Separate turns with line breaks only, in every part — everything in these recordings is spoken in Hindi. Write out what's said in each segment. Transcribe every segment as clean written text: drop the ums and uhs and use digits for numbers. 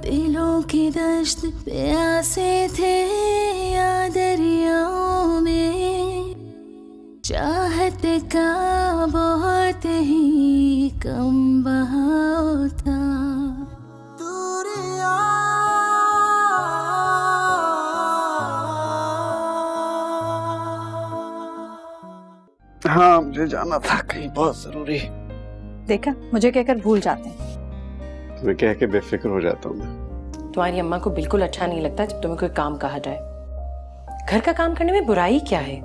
दिलों की दश्त प्यासे थे या दरियाओं में, चाहत का बहुत ही कम बहाव था।
हाँ, मुझे जाना था कहीं बहुत जरूरी।
देखा, मुझे कहकर भूल जाते हैं।
तुम्हें कह के बेफिक्र हो जाता हूँ मैं।
तुम्हारी अम्मा को बिल्कुल अच्छा नहीं लगता जब तुम्हें कोई काम कहा जाए। घर का काम करने में बुराई क्या है?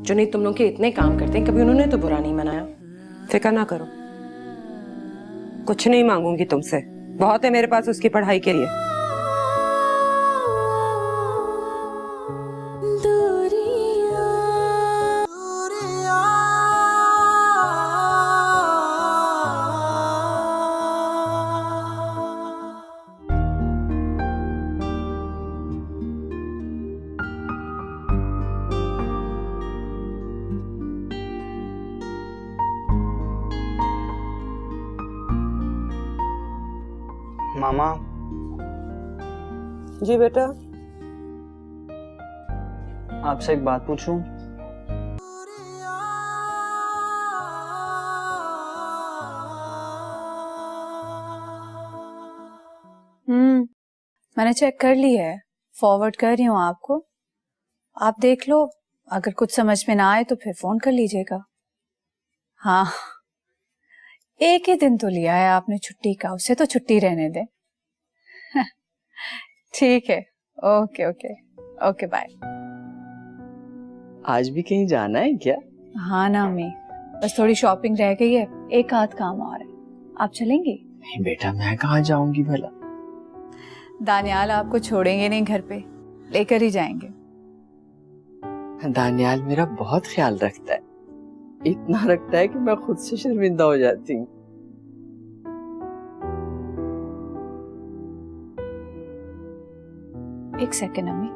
जो नहीं तुम लोग के इतने काम करते हैं, कभी उन्होंने तो बुरा नहीं मनाया।
फिक्र ना करो, कुछ नहीं मांगूंगी तुमसे, बहुत है मेरे पास उसकी पढ़ाई के लिए।
मामा।
जी बेटा।
आपसे एक बात पूछूं?
मैंने चेक कर ली है, फॉरवर्ड कर रही हूँ आपको, आप देख लो। अगर कुछ समझ में ना आए तो फिर फोन कर लीजिएगा। हाँ, एक ही दिन तो लिया है आपने छुट्टी का, उसे तो छुट्टी रहने दे। ठीक है, ओके ओके ओके, बाय।
आज भी कहीं जाना है क्या?
हाँ ना अम्मी, बस थोड़ी शॉपिंग रह गई है, एक आध काम और है। आप चलेंगी?
नहीं बेटा, मैं कहाँ जाऊंगी भला?
दानियाल आपको छोड़ेंगे नहीं घर पे, लेकर ही जाएंगे।
दानियाल मेरा बहुत ख्याल रखता है, इतना रखता है कि मैं खुद से शर्मिंदा हो जाती हूँ।
एक सेकेंड अम्मी।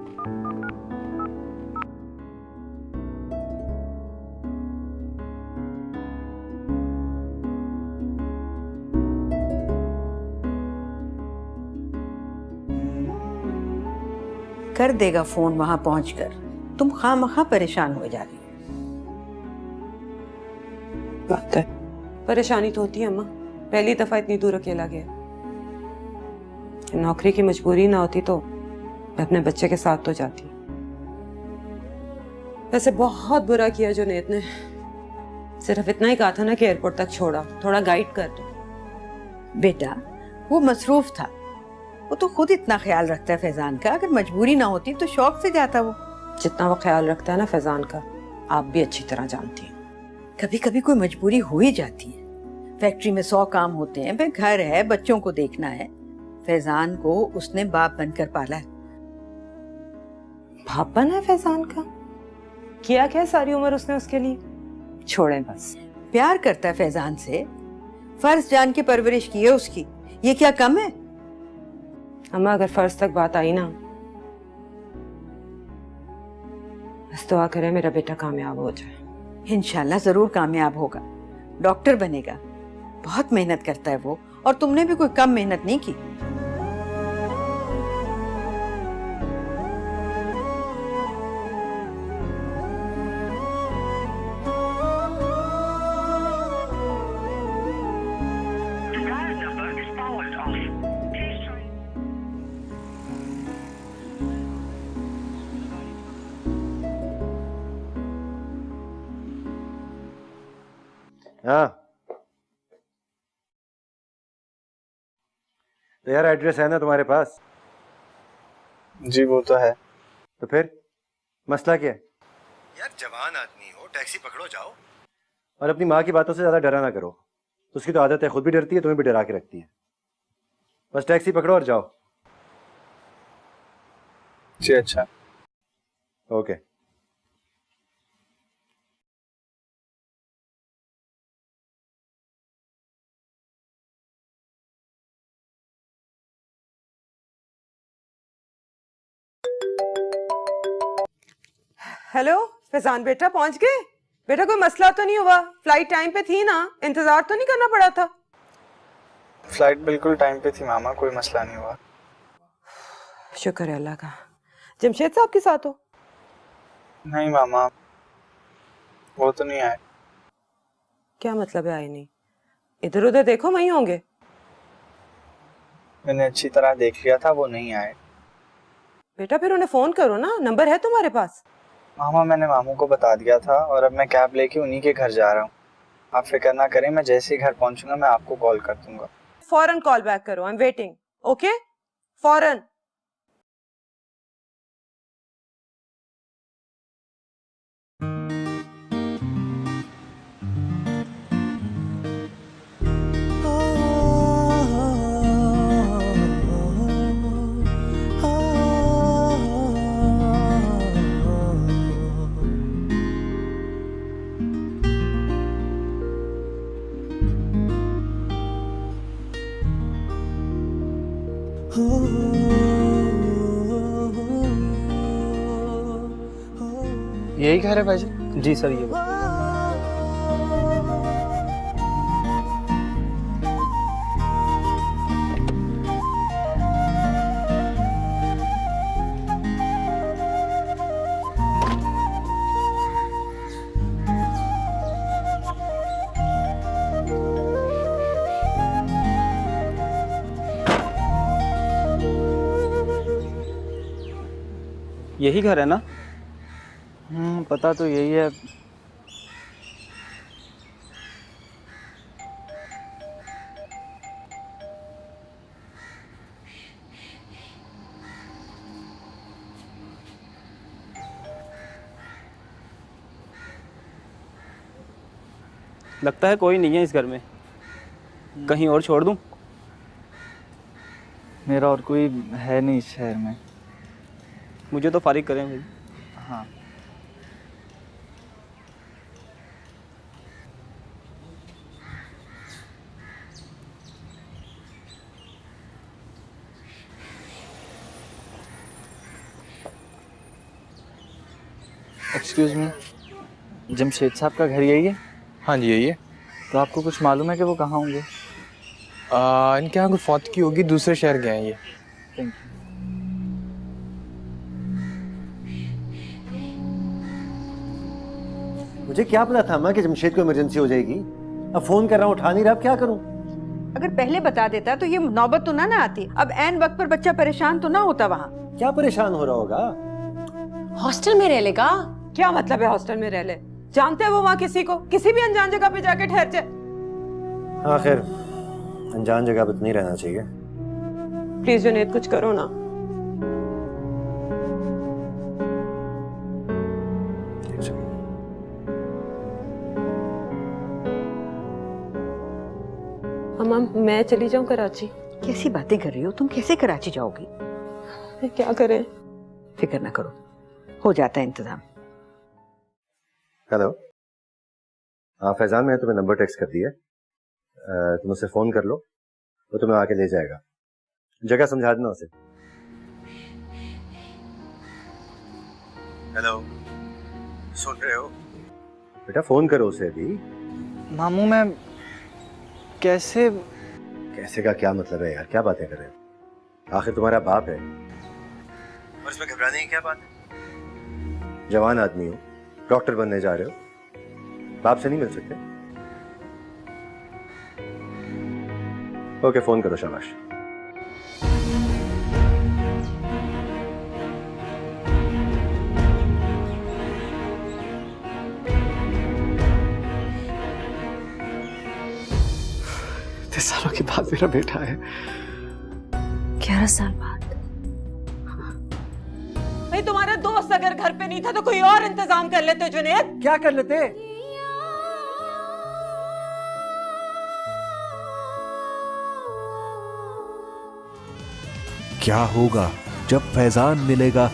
कर देगा फोन वहां पहुंचकर, तुम खामखा परेशान हो जा रही हो।
बात है, परेशानी तो होती है अम्मा, पहली दफा इतनी दूर अकेला गया। नौकरी की मजबूरी ना होती तो मैं अपने बच्चे के साथ तो जाती। वैसे बहुत बुरा किया जुनैद ने, सिर्फ इतना ही कहा था ना कि एयरपोर्ट तक छोड़ा, थोड़ा गाइड कर दो।
बेटा वो मसरूफ था, वो तो खुद इतना ख्याल रखता है फैजान का, अगर मजबूरी ना होती तो शौक से जाता वो।
जितना वो ख्याल रखता है ना फैजान का, आप भी अच्छी तरह जानती हैं।
कभी कभी कोई मजबूरी हो ही जाती है। फैक्ट्री में 100 काम होते हैं, फिर घर है, बच्चों को देखना है। फैजान को उसने बाप बनकर पाला है।
बाप बना है फैजान का? किया क्या सारी उम्र उसने उसके लिए? छोड़ें बस।
प्यार करता है फैजान से, फर्ज जान के परवरिश की है उसकी, ये क्या कम है?
अम्मा अगर फर्ज तक बात आई ना, बस दुआ करें मेरा बेटा कामयाब हो जाए।
इंशाल्लाह जरूर कामयाब होगा, डॉक्टर बनेगा। बहुत मेहनत करता है वो, और तुमने भी कोई कम मेहनत नहीं की।
हाँ तो यार, एड्रेस है ना तुम्हारे पास?
जी वो तो है।
तो फिर मसला क्या है? यार जवान आदमी हो, टैक्सी पकड़ो जाओ। और अपनी माँ की बातों से ज्यादा डरा ना करो, तो उसकी तो आदत है, खुद भी डरती है, तुम्हें भी डरा के रखती है। बस टैक्सी पकड़ो और जाओ।
जी अच्छा।
ओके।
हेलो फैजान बेटा, पहुंच गए? बेटा कोई मसला तो नहीं हुआ? फ्लाइट टाइम पे थी ना, इंतजार तो नहीं करना पड़ा था?
फ्लाइट बिल्कुल टाइम पे थी मामा, कोई मसला नहीं हुआ।
शुक्र है अल्लाह का। जमशेद साहब के साथ हो?
नहीं मामा, वो तो नहीं आए।
क्या मतलब है आए नहीं? इधर उधर देखो, वहीं होंगे।
मैंने अच्छी तरह देख लिया था, वो नहीं आए।
बेटा फिर उन्हें फोन करो ना, नंबर है तुम्हारे पास?
मामा मैंने मामू को बता दिया था और अब मैं कैब लेके उन्हीं के घर जा रहा हूँ। आप फिक्र ना करें, मैं जैसे ही घर पहुंचूंगा मैं आपको कॉल कर दूंगा।
फौरन कॉल बैक करो, आई एम वेटिंग। ओके, फौरन।
यही घर है भाईजी? जी सर, ये यही घर है ना? पता तो यही है। लगता है कोई नहीं है इस घर में। कहीं और छोड़ दूं? मेरा और कोई है नहीं इस शहर में। मुझे तो फारिग करें भाई। हाँ। एक्सक्यूज मी, जमशेद साहब का घर यही है?
हाँ जी यही है।
तो आपको कुछ मालूम है कि वो कहाँ होंगे?
इनके यहाँ कोई फौत की होगी, दूसरे शहर गए हैं ये।
Thank you.
मुझे क्या पता था माँ कि जमशेद को इमरजेंसी हो जाएगी। अब फोन कर रहा हूँ, उठा नहीं रहा, अब क्या करूँ?
अगर पहले बता देता तो ये नौबत तो ना आती। अब ऐन वक्त पर बच्चा परेशान तो ना होता वहाँ।
क्या परेशान हो रहा होगा?
हॉस्टल में रह लेगा?
क्या मतलब है हॉस्टल में रह ले? जानते हैं वो वहाँ किसी को, किसी भी अनजान जगह पे जाके ठहर जाए?
हाँ खैर, अनजान जगह पर तो नहीं रहना चाहिए।
प्लीज जुनैद कुछ करो ना। अम्मा मैं चली जाऊं कराची?
कैसी बातें कर रही हो तुम? कैसे कराची जाओगी?
क्या करें?
फिक्र ना करो, हो जाता है इंतजाम।
हेलो, हाँ फैजान, मैंने तुम्हें नंबर टेक्स्ट कर दिया। तुम उससे फोन कर लो, वो तुम्हें आके ले जाएगा। जगह समझा देना उसे। हेलो, सुन रहे हो? बेटा फोन करो उसे अभी।
मामू मैं कैसे?
कैसे का क्या मतलब है यार? क्या बातें कर रहे हो? आखिर तुम्हारा बाप है और इसमें घबराने की क्या बात है? जवान आदमी हो, डॉक्टर बनने जा रहे हो, बाप से नहीं मिल सकते? ओके, फोन करो, शाबाश।
इतने सालों के बाद मेरा बेटा है।
11 साल बाद।
भाई तुम्हारा दोस्त अगर घर पे नहीं था तो कोई और इंतजाम कर लेते जुनैद।
क्या कर लेते?
क्या होगा जब फैजान मिलेगा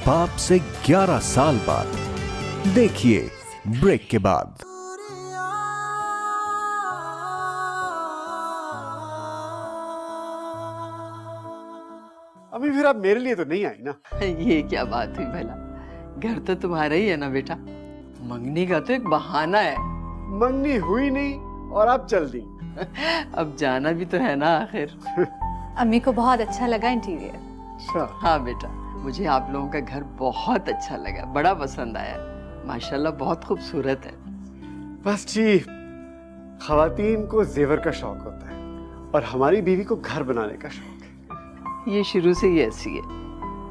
बाप से 11 साल बाद? देखिए ब्रेक के बाद।
अभी फिर आप मेरे लिए तो नहीं आई ना?
ये क्या बात हुई भला? घर तो तुम्हारा ही है ना बेटा। मंगनी का तो एक बहाना है।
मंगनी हुई नहीं और आप चल दी।
अब जाना भी तो है ना आखिर।
अम्मी को बहुत अच्छा लगा इंटीरियर।
अच्छा हाँ बेटा, मुझे आप लोगों का घर बहुत अच्छा लगा, बड़ा पसंद आया। माशाल्लाह बहुत खूबसूरत है।
बस जी, खवातीन को जेवर का शौक होता है और हमारी बीवी को घर बनाने का शौक है।
ये शुरू से ही ऐसी है,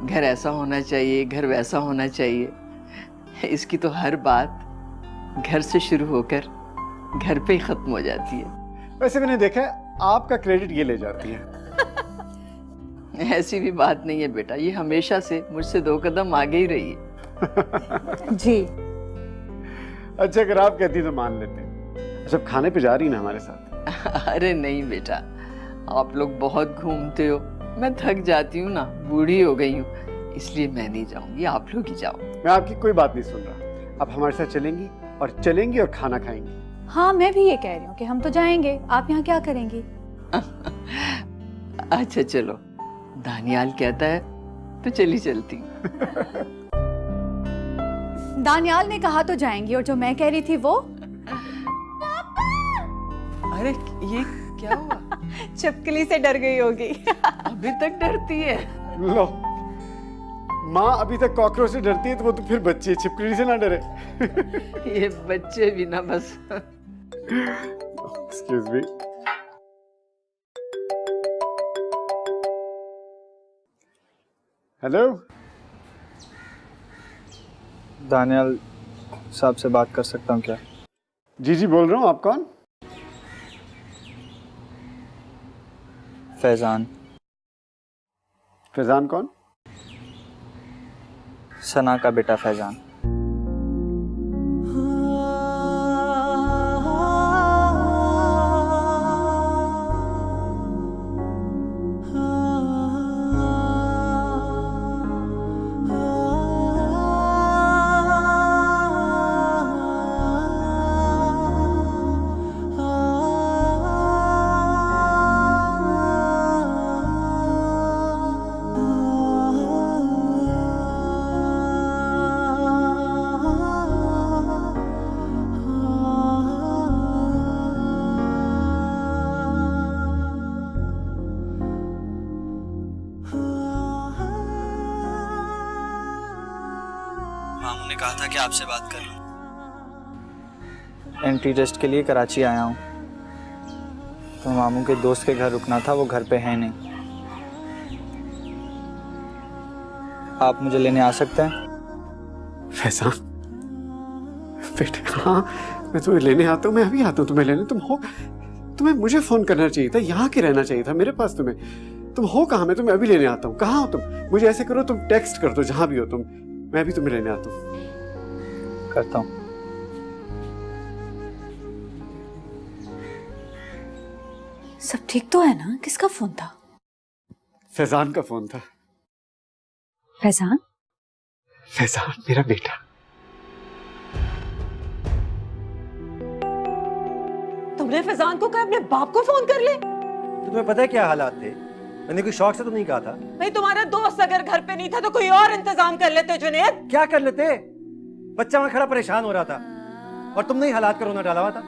घर ऐसा होना चाहिए, घर वैसा होना चाहिए। इसकी तो हर बात घर से शुरू होकर घर पे ही खत्म हो जाती है।
वैसे मैंने देखा है आपका क्रेडिट ये ले जाती है।
ऐसी भी बात नहीं है बेटा, ये हमेशा से मुझसे 2 कदम आगे ही रही है।
जी।
अच्छा अगर आप कहती तो मान लेते हैं। अच्छा खाने पे जा रही ना हमारे साथ?
अरे नहीं बेटा, आप लोग बहुत घूमते हो, मैं थक जाती हूँ ना, बूढ़ी हो गई हूँ, इसलिए मैं नहीं जाऊंगी, आप लोग ही जाओ।
मैं आपकी कोई बात नहीं सुन रहा। आप हमारे साथ चलेंगी और खाना खाएंगी।
हाँ मैं भी ये कह रही हूँ कि हम तो जाएंगे, आप यहाँ क्या करेंगी?
अच्छा चलो, दानियाल कहता है तो चली चलती।
दानियाल ने कहा तो जाएंगी, और जो मैं कह रही थी वो?
अरे ये क्या हुआ?
छिपकली से डर गई होगी।
अभी तक डरती है?
लो, माँ अभी तक कॉकरोच से डरती है तो वो तो फिर बच्ची छिपकली से ना डरे।
ये बच्चे भी ना बस।
Excuse me. हेलो,
दानियाल साहब से बात कर सकता हूँ क्या?
जी जी बोल रहा हूँ। आप कौन?
फैजान।
फैजान कौन?
सना का बेटा फैजान। मामू ने कहा था कि आपसे बात कर लूं। एंट्री टेस्ट के लिए कराची आया हूँ, तो मामू के दोस्त के घर रुकना था, वो घर पे है नहीं। आप मुझे लेने आ सकते हैं?
फैजान बेटा, हाँ मैं तुम्हें लेने आता हूँ, मैं अभी आता हूँ तुम्हें लेने। तुम हो, तुम्हें मुझे फोन करना चाहिए था, यहाँ के रहना चाहिए था मेरे पास तुम्हें। तुम हो कहाँ? मैं तुम्हें अभी लेने आता हूँ। कहाँ हो तुम? मुझे ऐसे करो, तुम टेक्स्ट कर दो जहां भी हो तुम, मैं अभी तुम्हें लेने आता हूँ।
करता हूँ।
सब ठीक तो है ना? किसका फोन था?
फैजान का फोन था।
फैजान?
फैजान मेरा बेटा।
तुमने फैजान को कहा अपने बाप को फोन कर ले?
तुम्हें पता है क्या हालात थे? मैंने कोई शौक से तो नहीं कहा था।
भाई तुम्हारा दोस्त अगर घर पे नहीं था तो कोई और इंतजाम कर लेते जुनैद।
क्या कर लेते? बच्चा वहां खड़ा परेशान हो रहा था और तुमने ही हालात का रोना डाला हुआ था।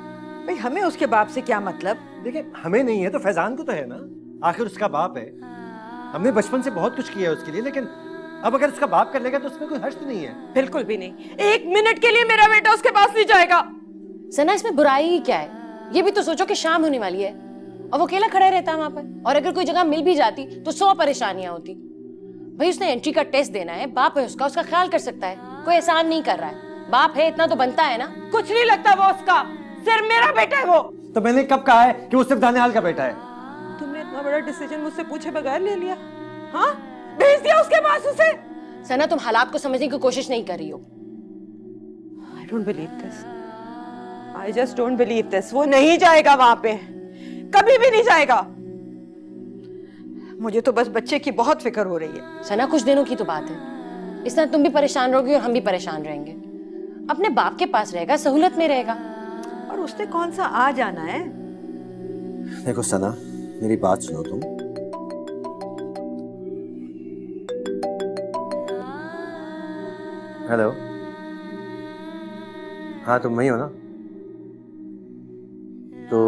भाई हमें उसके बाप से क्या मतलब?
देखिए हमें नहीं है तो फैजान को तो है ना, आखिर उसका बाप है। हमने बचपन से बहुत कुछ किया है उसके लिए, लेकिन अब अगर उसका बाप कर लेगा तो उसमें कोई हर्ष तो नहीं है।
बिल्कुल भी नहीं। 1 मिनट के लिए मेरा बेटा उसके पास नहीं जाएगा।
सना इसमें बुराई ही क्या है? ये भी तो सोचो कि शाम होने वाली है और वो अकेला खड़ा रहता है वहां पर, और अगर कोई जगह मिल भी जाती तो 100 परेशानियां होती। भाई उसने एंट्री का टेस्ट देना है, बाप है उसका ख्याल कर सकता है, कोई एहसान नहीं कर रहा है। बाप है इतना तो बनता है ना।
कुछ नहीं लगता वो उसका, सिर्फ मेरा बेटा है वो।
तो मैंने कब कहा है कि वो सिर्फ दानियाल का बेटा है?
तुमने इतना बड़ा डिसीजन मुझसे पूछे बगैर ले लिया। हाँ, भेज दिया उसके पास उसे।
सना तुम हालात को समझने की कोशिश नहीं कर रही हो।
I don't believe this. I just don't believe this. वो नहीं जाएगा वहां पे, कभी भी नहीं जाएगा।
मुझे तो बस बच्चे की बहुत फिक्र हो रही है।
सना कुछ दिनों की तो बात है, इस तरह तुम भी परेशान रहोगी और हम भी परेशान रहेंगे। अपने बाप के पास रहेगा, सहूलत में रहेगा।
और उसने कौन सा आ जाना है?
देखो सना, मेरी बात सुनो तुम। हेलो, हाँ तुम वहीं हो ना? तो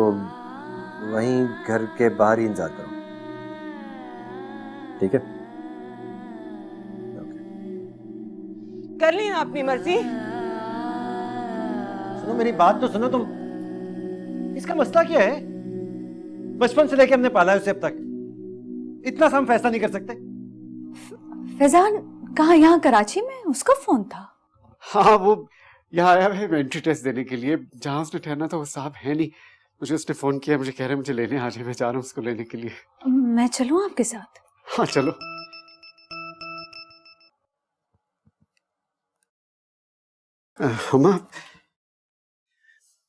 वहीं घर के बाहर ही इंतजार करो, ठीक है?
कर ली ना अपनी मर्जी।
सुनो मेरी बात तो सुनो तुम। इसका मसला क्या है? बचपन से लेके हमने पाला है उसे अब तक। इतना सा हम फैसला नहीं कर सकते?
फैजान कहाँ? यहाँ कराची में उसका फोन था।
हाँ वो यहाँ आया है एंट्री टेस्ट देने के लिए। जहाँ उसने ठहरना था वो साहब है नहीं। मुझे उसने फोन किया, मुझे कह रहे मुझे लेने आ जाए। मैं जा रहा हूँ उसको लेने के लिए।
मैं चलूँ आपके साथ?
हाँ चलो। Huma,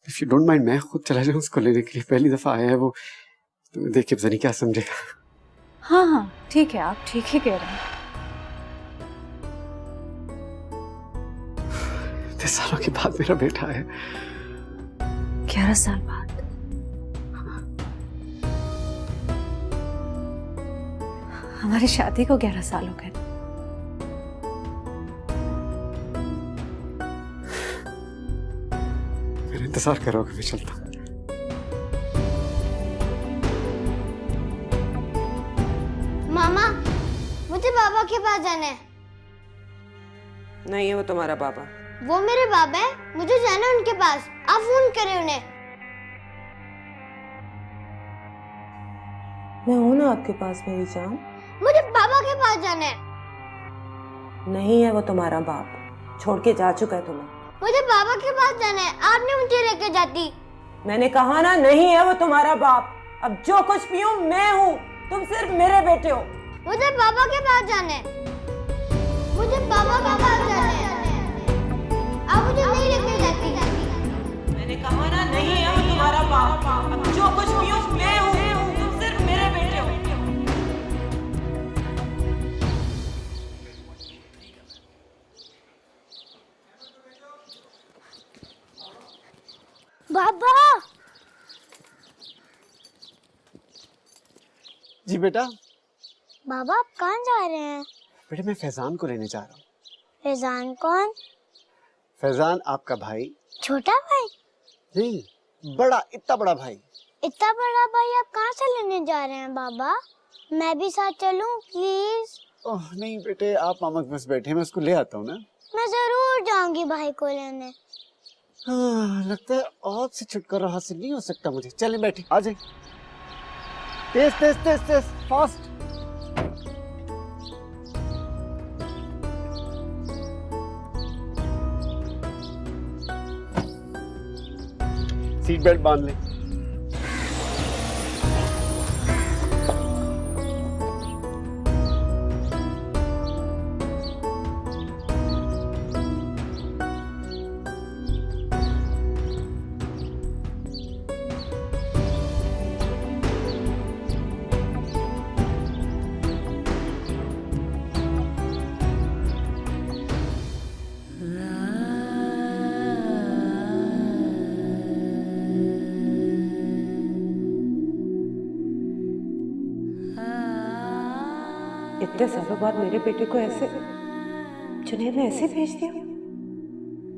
if you don't mind मैं खुद चला जाऊँ उसको लेने के लिए। पहली दफा आया है वो, तुम्हें देख के पता नहीं क्या समझेगा।
हाँ हाँ ठीक है, आप ठीक ही कह रहे हैं।
इतने सालों के बाद मेरा बेटा है।
11 साल बाद।
हमारी शादी को 11 साल हो गए।
मेरा इंतजार करोगे? मैं चलता हूँ।
मामा, मुझे बाबा के पास जाना है।
नहीं है वो तुम्हारा बाबा।
वो मेरे बाबा है, मुझे जाना है उनके पास। आप फोन करें उन्हें।
मैं हूं ना आपके पास मेरी जान।
मुझे बाबा के पास जाना है।
नहीं है वो तुम्हारा बाप, छोड़ के जा चुका है तुम्हें।
मुझे बाबा के पास जाना है, आप नहीं मुझे लेके जाती।
मैंने कहा ना नहीं है वो तुम्हारा बाप। अब जो कुछ भी हूँ मैं हूँ, तुम सिर्फ मेरे बेटे हो।
मुझे बाबा के पास जाना है। मुझे बाबा के पास जाना है। आप मुझे नहीं लेके जाती।
मैंने कहा ना नहीं है वो तुम्हारा बाप। अब जो कुछ भी हूँ मैं हूँ, तुम सिर्फ मेरे बेटे हो।
बाबा।
जी बेटा।
बाबा आप कहाँ जा रहे हैं?
बेटा मैं फैजान को लेने जा रहा हूँ।
फैजान कौन?
फैजान आपका भाई।
छोटा भाई?
नहीं, बड़ा, इतना बड़ा भाई।
इतना बड़ा भाई आप कहाँ से लेने जा रहे हैं बाबा? मैं भी साथ चलूं प्लीज?
ओह नहीं बेटे, आप मामा के पास बैठे, मैं उसको ले आता हूँ ना।
मैं जरूर जाऊंगी भाई को लेने।
हाँ, लगता है औद से छुटकारा हासिल नहीं हो सकता मुझे। चले बैठे, आ जाए। तेज तेज तेज तेज, फास्ट। सीट बेल्ट बांध ले।
इतने सालों बाद मेरे बेटे को ऐसे जुनैद ने ऐसे भेज दिया।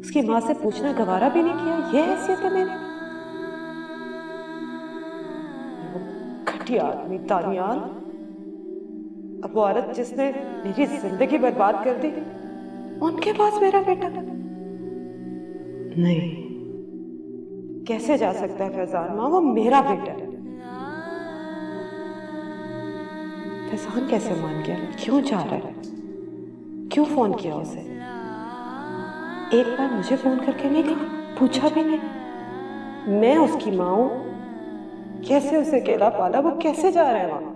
उसकी माँ से पूछना गवारा भी नहीं किया। ये हैसियत है मेरी। घटिया आदमी तानियाल। अब वो औरत जिसने मेरी जिंदगी बर्बाद कर दी, उनके पास मेरा बेटा। नहीं, कैसे जा सकता है फैजान? माँ वो मेरा बेटा है। फैजान कैसे मान गया? क्यों चाह रहा है? क्यों फोन किया उसे? एक बार मुझे फोन करके नहीं कहा, पूछा भी नहीं। मैं उसकी माँ हूं, कैसे उसे अकेला पाला? वो कैसे जा रहा है वहां?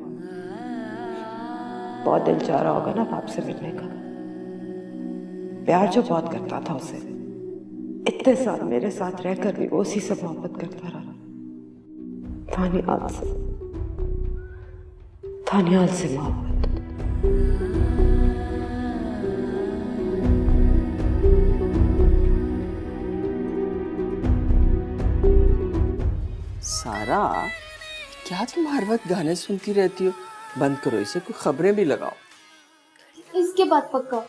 बहुत दिल चाह रहा होगा ना बाप से मिलने का। प्यार जो बहुत करता था उसे, इतने साल मेरे साथ रहकर भी वो उसी से मोहब्बत करता रहा। तानियाल से मोहब्बत।
सारा, क्या तुम हर वक्त गाने सुनती रहती हो? बंद करो इसे, कोई खबरें भी लगाओ।
इसके बाद पक्का।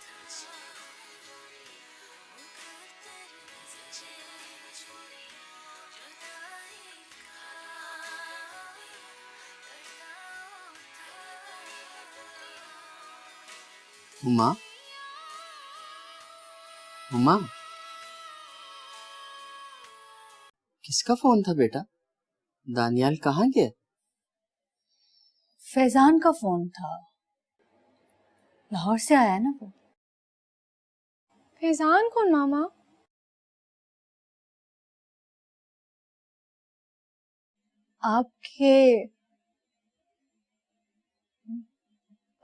उमा, उमा, किसका फोन था बेटा? दानियाल कहाँ गया?
फैजान का फोन था, लाहौर से आया है ना वो।
फैजान कौन मामा?
आपके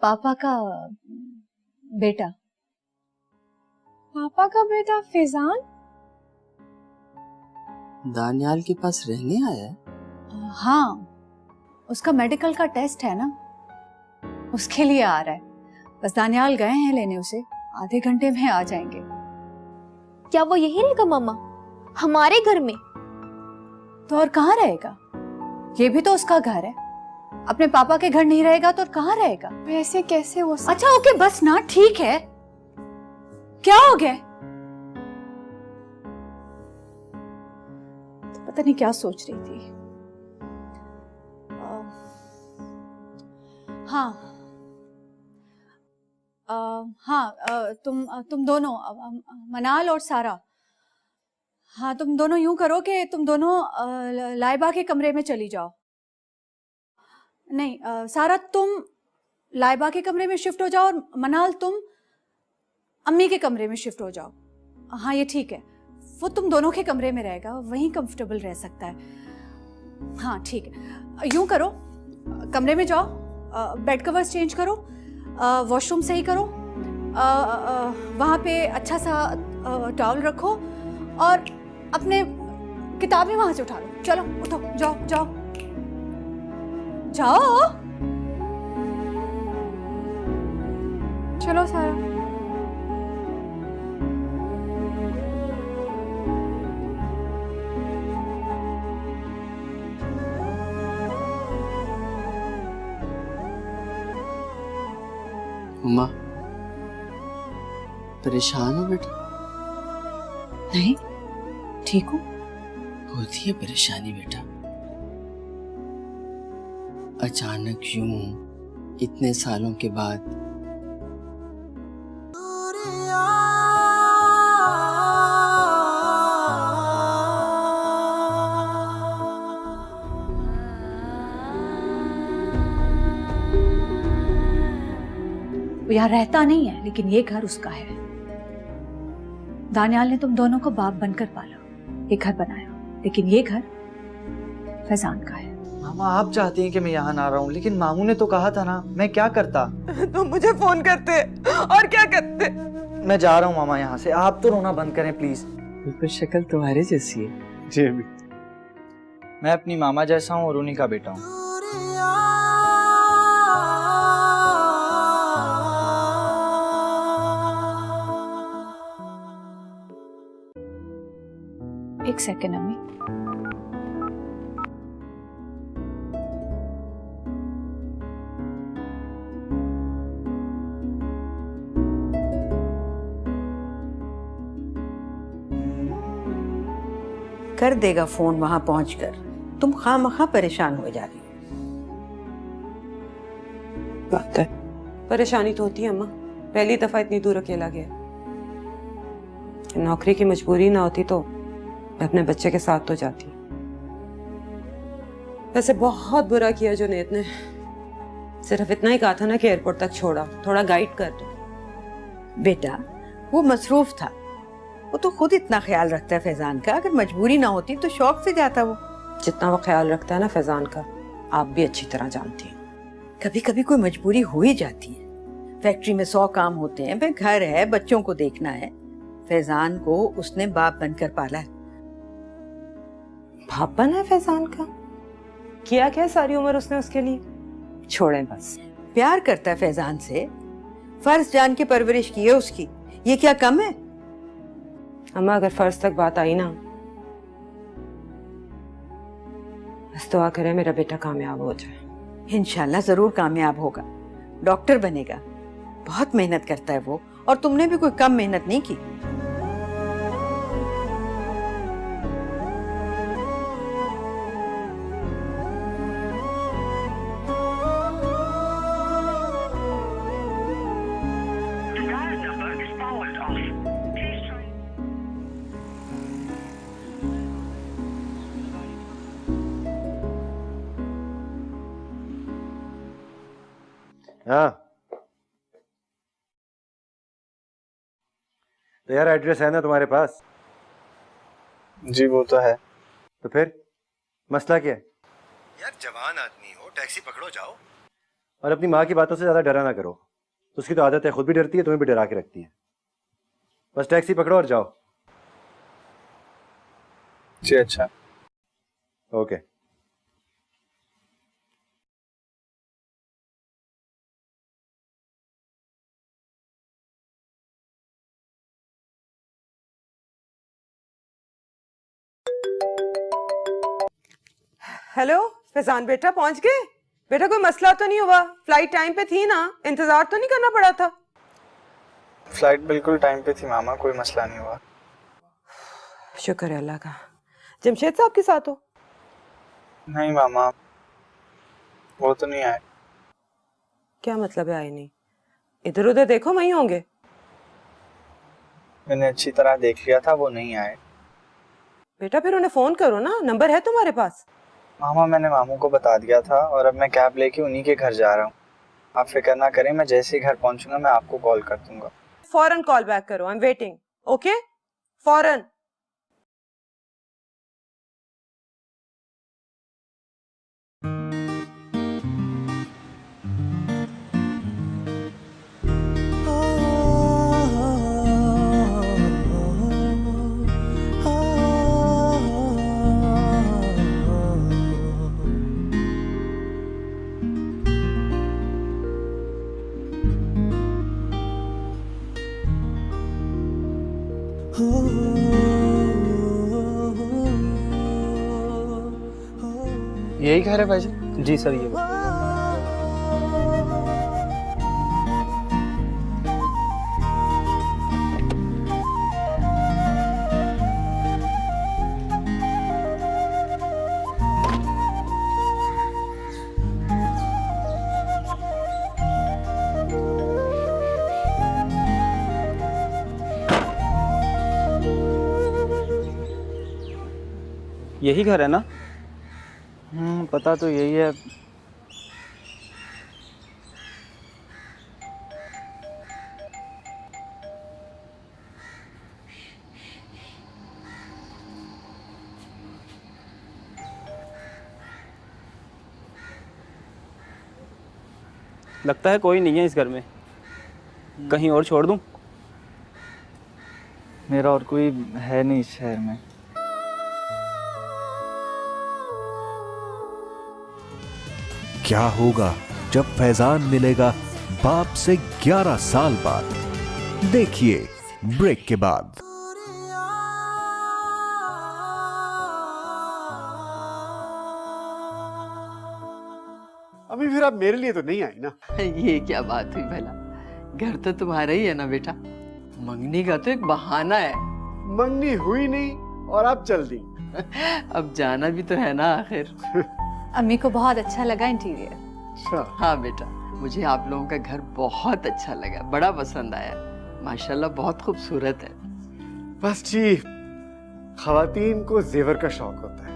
पापा का बेटा।
पापा का बेटा फैजान?
दानियाल के पास रहने आया है?
हाँ, उसका मेडिकल का टेस्ट है ना, उसके लिए आ रहा है। बस दानियाल गए हैं लेने उसे, आधे घंटे में आ जाएंगे।
क्या वो यही रहेगा मामा, हमारे घर में?
तो और कहाँ रहेगा? ये भी तो उसका घर है। अपने पापा के घर नहीं रहेगा तो और कहाँ रहेगा?
वैसे कैसे हो सकता?
अच्छा ओके, बस ना, ठीक है। क्या हो गया? तो पता नहीं क्या सोच रही थी। हाँ तुम दोनों, मनाल और सारा, हाँ तुम दोनों यूं करो कि तुम दोनों लाइबा के कमरे में चली जाओ। नहीं सारा, तुम लाइबा के कमरे में शिफ्ट हो जाओ और मनाल तुम अम्मी के कमरे में शिफ्ट हो जाओ। हाँ ये ठीक है, वो तुम दोनों के कमरे में रहेगा, वहीं कंफर्टेबल रह सकता है। हाँ ठीक है, यूं करो, कमरे में जाओ, बेड कवर्स चेंज करो, वॉशरूम सही करो, वहाँ पे अच्छा सा टॉवल रखो और अपने किताबें वहां से उठा लो। चलो उठो, जाओ जाओ जाओ।
चलो सारा।
उमा, परेशान हो बेटा?
नहीं, ठीक हूँ।
होती है परेशानी बेटा, अचानक यूं इतने सालों के बाद।
वो यहाँ रहता नहीं है, लेकिन ये घर उसका है। दानियाल ने तुम दोनों को बाप बनकर पाला, ये घर बनाया, लेकिन ये घर फैजान का है।
मामा आप चाहती हैं कि मैं यहाँ ना रहूं, लेकिन मामू ने तो कहा था ना, मैं क्या करता?
तो मुझे फोन करते और क्या करते?
मैं जा रहा हूँ मामा यहाँ से, आप तो रोना बंद करें प्लीज।
बिल्कुल शक्ल तुम्हारे जैसी है।
जी अम्मी।
मैं अपनी मामा जैसा हूँ और उन्हीं का बेटा हूँ।
एक सेकेंड अम्मी।
कर देगा फोन वहां पहुंचकर, तुम खामखा परेशान हो जा रही हो।
बात है, परेशानी तो होती है अम्मा, पहली दफा इतनी दूर अकेला गया। नौकरी की मजबूरी ना होती तो मैं अपने बच्चे के साथ तो जाती। वैसे बहुत बुरा किया जुनैद ने, सिर्फ इतना ही कहा था ना कि एयरपोर्ट तक छोड़ा, थोड़ा गाइड कर दो।
बेटा वो मसरूफ था, वो तो खुद इतना ख्याल रखता है फैजान का, अगर मजबूरी ना होती तो शौक से जाता वो।
जितना वो ख्याल रखता है ना फैजान का, आप भी अच्छी तरह जानती हैं।
कभी कभी कोई मजबूरी हो ही जाती है। फैक्ट्री में 100 काम होते हैं, फिर घर है, बच्चों को देखना है। फैजान को उसने बाप बनकर पाला है।
बाप बना है फैजान का? किया क्या सारी उम्र उसने उसके लिए? छोड़ें बस।
प्यार करता है फैजान से, फर्ज जान के परवरिश की है उसकी, ये क्या कम है?
अम्मा अगर फर्ज तक बात आई ना, बस दुआ करें मेरा बेटा कामयाब हो जाए।
इंशाल्लाह जरूर कामयाब होगा, डॉक्टर बनेगा। बहुत मेहनत करता है वो, और तुमने भी कोई कम मेहनत नहीं की।
हाँ, तो यार एड्रेस है ना तुम्हारे पास?
जी वो तो है।
तो फिर मसला क्या है?
यार जवान आदमी हो, टैक्सी पकड़ो जाओ।
और अपनी माँ की बातों से ज्यादा डरा ना करो, तो उसकी तो आदत है, खुद भी डरती है, तुम्हें भी डरा के रखती है। बस टैक्सी पकड़ो और जाओ।
जी अच्छा।
ओके।
हेलो फैजान बेटा, पहुंच गए? बेटा कोई मसला तो नहीं हुआ? फ्लाइट टाइम पे थी ना, इंतजार तो नहीं करना पड़ा था?
फ्लाइट बिल्कुल टाइम पे थी मामा, कोई मसला नहीं हुआ।
शुक्र है अल्लाह का। जमशेद साहब के साथ हो?
नहीं मामा, वो तो नहीं आए।
क्या मतलब है आए नहीं? इधर उधर देखो, वहीं होंगे।
मैंने अच्छी तरह देख लिया था, वो नहीं आए।
बेटा फिर उन्हें फोन करो ना, नंबर है तुम्हारे पास?
मामा मैंने मामू को बता दिया था और अब मैं कैब लेके उन्हीं के घर जा रहा हूँ। आप फिक्र ना करें, मैं जैसे ही घर पहुंचूंगा मैं आपको कॉल कर दूंगा।
फौरन कॉल बैक करो, आई एम वेटिंग। ओके, फौरन।
यही घर है भाईजी?
जी सर, ये
यही घर है ना?
पता तो यही है।
लगता है कोई नहीं है इस घर में, कहीं और छोड़ दूं?
मेरा और कोई है नहीं इस शहर में।
क्या होगा जब फैजान मिलेगा बाप से 11 साल बाद? देखिए ब्रेक के बाद।
अभी फिर आप मेरे लिए तो नहीं आई ना?
ये क्या बात हुई भला? घर तो तुम्हारा ही है ना बेटा, मंगनी का तो एक बहाना है।
मंगनी हुई नहीं और आप चल दी।
अब जाना भी तो है ना आखिर।
अम्मी को बहुत अच्छा लगा इंटीरियर।
अच्छा।
हाँ बेटा, मुझे आप लोगों का घर बहुत अच्छा लगा, बड़ा पसंद आया। माशाल्लाह बहुत खूबसूरत है।
बस जी, खवातीन को जेवर का शौक होता है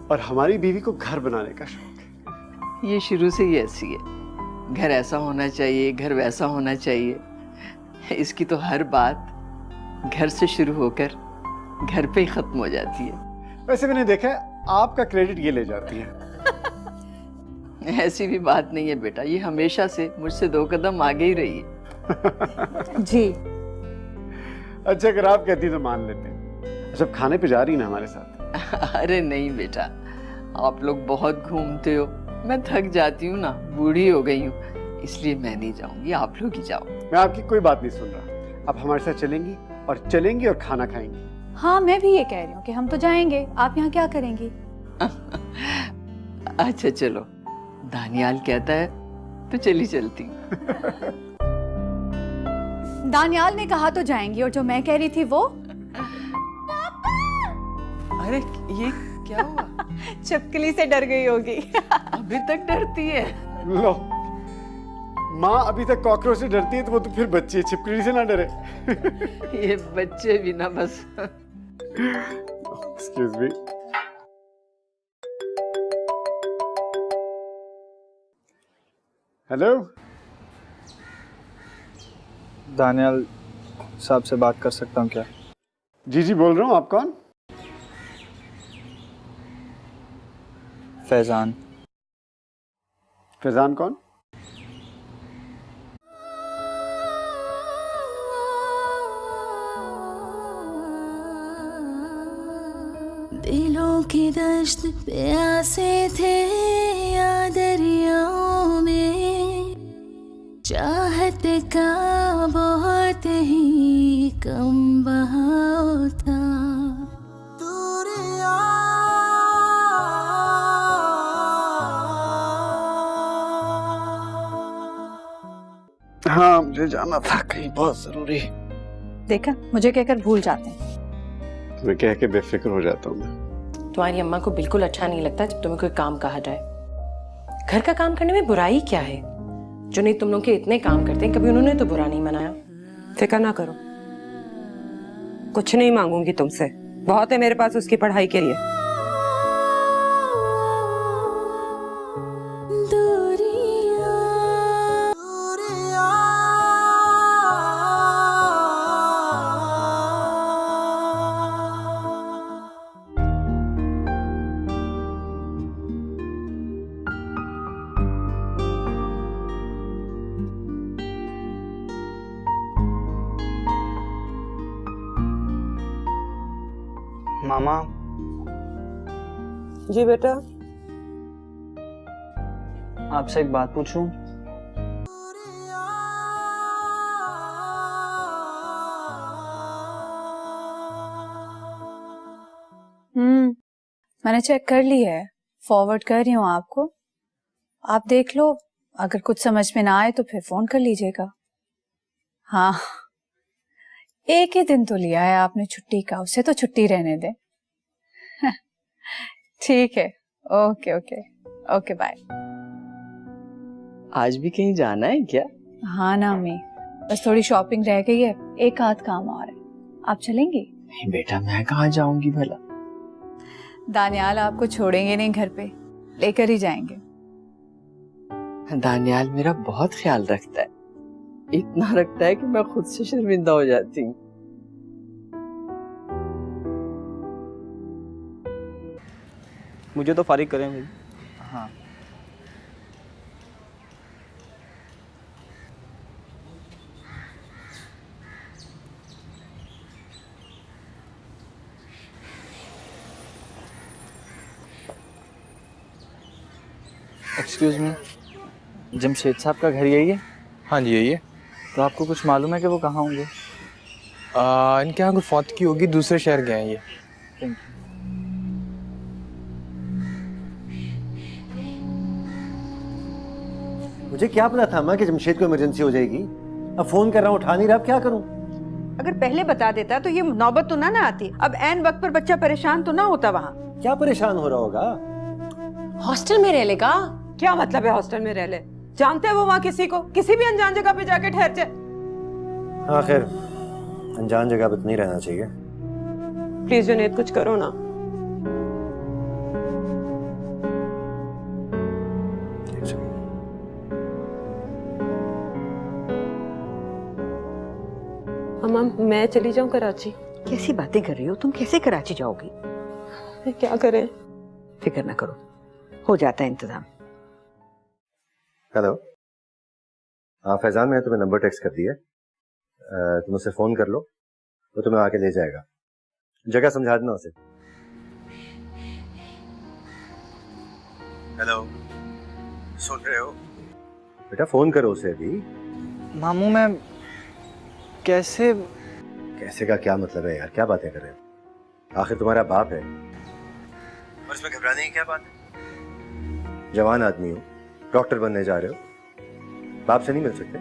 और हमारी बीवी को घर बनाने का शौक है।
ये शुरू से ही ऐसी है, घर ऐसा होना चाहिए, घर वैसा होना चाहिए। इसकी तो हर बात घर से शुरू होकर घर पे ही खत्म हो जाती है।
वैसे मैंने देखा है आपका क्रेडिट ये ले जाती है।
ऐसी भी बात नहीं है बेटा, ये हमेशा से मुझसे 2 कदम आगे ही रही है।
जी।
अच्छा अगर आप कहती तो मान लेते हैं। अच्छा खाने पे जा रही ना हमारे साथ?
अरे नहीं बेटा, आप लोग बहुत घूमते हो, मैं थक जाती हूँ ना, बूढ़ी हो गई हूँ, इसलिए मैं नहीं जाऊंगी, आप लोग ही जाओ।
मैं आपकी कोई बात नहीं सुन रहा। आप हमारे साथ चलेंगी और खाना खाएंगी।
हाँ मैं भी ये कह रही हूँ कि हम तो जाएंगे, आप यहाँ क्या करेंगी?
अच्छा चलो, दानियाल कहता है तो चली चलती।
दानियाल ने कहा तो जाएंगी, और जो मैं कह रही थी वो?
अरे ये क्या हुआ?
छिपकली से डर गई होगी।
अभी तक डरती है?
लो, माँ अभी तक कॉकरोच से डरती है तो वो तो फिर बच्ची है, छिपकली से ना डरे।
ये बच्चे भी ना बस।
Excuse me. हेलो,
दानियाल साहब से बात कर सकता हूँ क्या?
जी बोल रहा हूँ। आप कौन?
फैजान।
फैजान कौन?
दिलों की दश्त प्यासे थे या दरियाओं में, चाहत का बहुत ही कम बहाव था।
हाँ, मुझे जाना था कहीं बहुत जरूरी।
देखा, मुझे कहकर भूल जाते हैं।
मैं कह के बेफिक्र हो जाता हूँ।
तुम्हारी अम्मा को बिल्कुल अच्छा नहीं लगता जब तुम्हें कोई काम कहा जाए। घर का काम करने में बुराई क्या है? जो नहीं तुम लोग के इतने काम करते हैं, कभी उन्होंने तो बुरा नहीं मनाया।
फिक्र ना करो, कुछ नहीं मांगूंगी तुमसे, बहुत है मेरे पास उसकी पढ़ाई के लिए।
मामा।
जी बेटा।
आपसे एक बात पूछूं?
मैंने चेक कर ली है, फॉरवर्ड कर रही हूँ आपको। आप देख लो, अगर कुछ समझ में ना आए तो फिर फोन कर लीजिएगा। हाँ, एक ही दिन तो लिया है आपने छुट्टी का, उसे तो छुट्टी रहने दे। ठीक है, ओके ओके ओके, बाय।
आज भी कहीं जाना है क्या?
हाँ ना मैं, बस थोड़ी शॉपिंग रह गई है, एक आध काम और है। आप चलेंगी?
नहीं बेटा, मैं कहाँ जाऊंगी भला।
दानियाल आपको छोड़ेंगे नहीं घर पे, लेकर ही जाएंगे।
दानियाल मेरा बहुत ख्याल रखता है, इतना रखता है कि मैं खुद से शर्मिंदा हो जाती हूँ।
मुझे तो फारिग करें भाई।
हाँ। एक्सक्यूज मी, जमशेद साहब का घर यही है?
हाँ जी यही है।
तो आपको कुछ मालूम है कि वो कहाँ होंगे?
इनके यहाँ कोई फौत की होगी, दूसरे शहर गए हैं ये।
Thank you.
मुझे क्या पता था माँ कि जमशेद को इमरजेंसी हो जाएगी। अब फोन कर रहा हूँ, उठा नहीं रहा, अब क्या करूँ?
अगर पहले बता देता तो ये नौबत तो ना आती। अब ऐन वक्त पर बच्चा परेशान तो ना होता। वहाँ
क्या परेशान हो रहा होगा?
हॉस्टल में रह लेगा।
क्या मतलब है हॉस्टल में रह ले? जानते हैं वो वहाँ किसी को, किसी भी अनजान जगह पे जाके ठहर जाए।
हाँ खैर, अनजान जगह पे नहीं रहना चाहिए।
प्लीज जुनैद कुछ करो ना। अम्मा मैं चली जाऊं कराची?
कैसी बातें कर रही हो तुम? कैसे कराची जाओगी?
क्या करें?
फिक्र ना करो, हो जाता है इंतजाम।
हेलो। हाँ फैजान, मैंने तुम्हें नंबर टेक्स्ट कर दिया, तुम उससे फोन कर लो, वो तुम्हें आके ले जाएगा। जगह समझा देना उसे। हेलो, सुन रहे हो? बेटा फोन करो उसे अभी।
मामू मैं कैसे?
कैसे का क्या मतलब है यार, क्या बातें कर रहे हो? आखिर तुम्हारा बाप है और इसमें घबराने की क्या बात है? जवान आदमी हो, डॉक्टर बनने जा रहे हो, बाप से नहीं मिल सकते?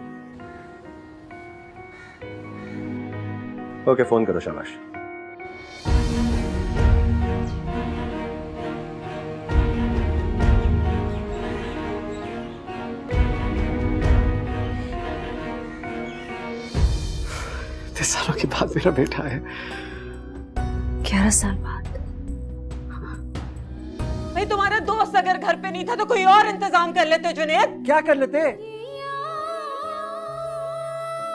ओके फोन करो, शाबाश।
इतने सालों के बाद मेरा बेटा है।
11 साल बाद।
भाई तुम्हारा दोस्त अगर घर पे नहीं था तो कोई और इंतजाम कर लेते जुनैद।
क्या कर लेते?